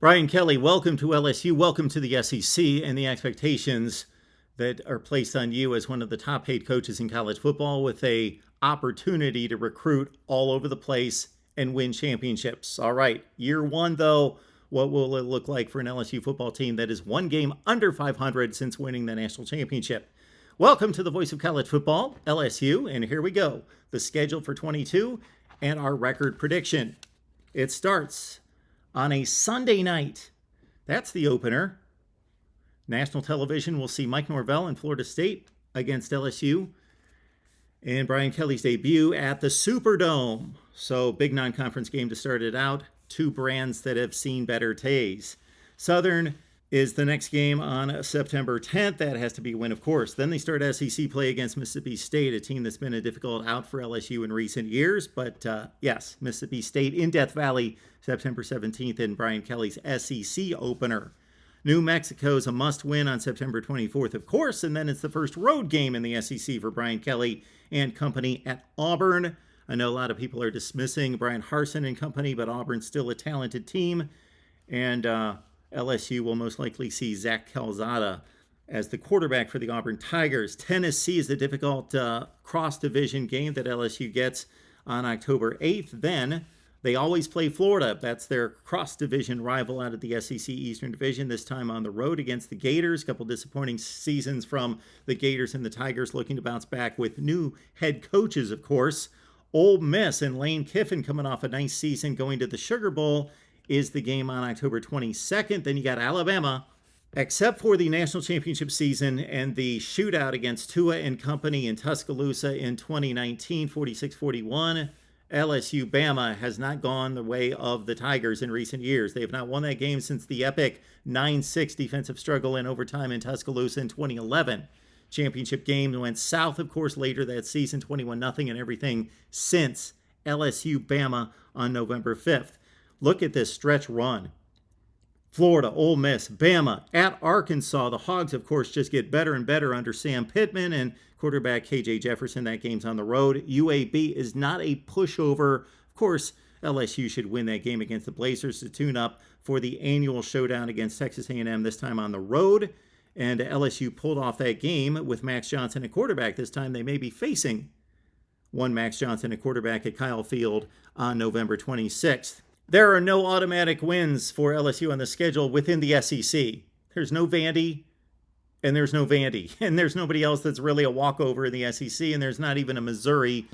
Brian Kelly, welcome to LSU. Welcome to the SEC and the expectations that are placed on you as one of the top paid coaches in college football with a opportunity to recruit all over the place and win championships. All right, year one though, what will it look like for an LSU football team that is one game under 500 since winning the national championship? Welcome to the Voice of College Football, LSU, and here we go. The schedule for 22 and our record prediction. It starts on a Sunday night. That's the opener. National television will see Mike Norvell and Florida State against LSU. And Brian Kelly's debut at the Superdome. So big non-conference game to start it out. Two brands that have seen better days. Southern is the next game on September 10th. That has to be a win, of course. Then they start SEC play against Mississippi State, a team that's been a difficult out for LSU in recent years. But yes, Mississippi State in Death Valley, September 17th in Brian Kelly's SEC opener. New Mexico's a must-win on September 24th, of course, and then it's the first road game in the SEC for Brian Kelly and company at Auburn. I know a lot of people are dismissing Brian Harsin and company, but Auburn's still a talented team, and LSU will most likely see Zach Calzada as the quarterback for the Auburn Tigers. Tennessee is the difficult cross-division game that LSU gets on October 8th. Then they always play Florida. That's their cross-division rival out of the SEC Eastern Division, this time on the road against the Gators. A couple disappointing seasons from the Gators and the Tigers looking to bounce back with new head coaches, of course. Ole Miss and Lane Kiffin coming off a nice season going to the Sugar Bowl is the game on October 22nd. Then you got Alabama. Except for the national championship season and the shootout against Tua and company in Tuscaloosa in 2019, 46-41, LSU Bama has not gone the way of the Tigers in recent years. They have not won that game since the epic 9-6 defensive struggle in overtime in Tuscaloosa in 2011. Championship game went south, of course, later that season, 21-0, and everything since LSU Bama on November 5th. Look at this stretch run. Florida, Ole Miss, Bama, at Arkansas. The Hogs, of course, just get better and better under Sam Pittman and quarterback KJ Jefferson. That game's on the road. UAB is not a pushover. Of course, LSU should win that game against the Blazers to tune up for the annual showdown against Texas A&M, this time on the road. And LSU pulled off that game with Max Johnson at quarterback. This time they may be facing one Max Johnson at quarterback at Kyle Field on November 26th. There are no automatic wins for LSU on the schedule within the SEC. There's no Vandy, and there's no Vandy, and there's nobody else that's really a walkover in the SEC, and there's not even a Missouri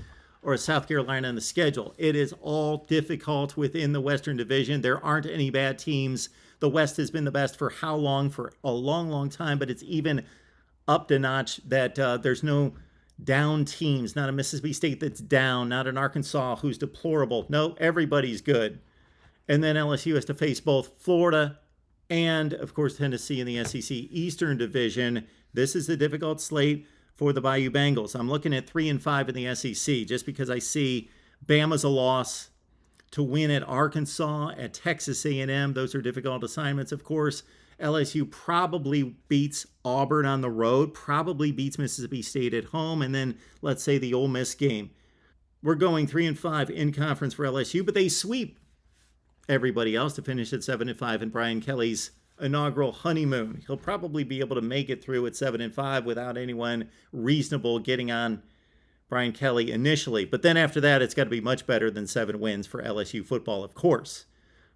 or a South Carolina on the schedule. It is all difficult within the Western Division. There aren't any bad teams. The West has been the best for how long? For a long, long time, but it's even up to notch that there's no down teams, not a Mississippi State that's down, not an Arkansas who's deplorable. No, everybody's good. And then LSU has to face both Florida and, of course, Tennessee in the SEC Eastern Division. This is a difficult slate for the Bayou Bengals. I'm looking at 3-5 in the SEC just because I see Bama's a loss, to win at Arkansas, at Texas A&M. Those are difficult assignments, of course. LSU probably beats Auburn on the road, probably beats Mississippi State at home, and then let's say the Ole Miss game. We're going 3-5 in conference for LSU, but they sweep everybody else to finish at 7-5 in Brian Kelly's inaugural honeymoon. He'll probably be able to make it through at 7-5 without anyone reasonable getting on Brian Kelly initially. But then after that, it's got to be much better than 7 wins for LSU football, of course.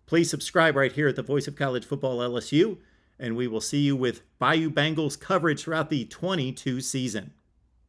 Please subscribe right here at the Voice of College Football LSU, and we will see you with Bayou Bengals coverage throughout the 22 season.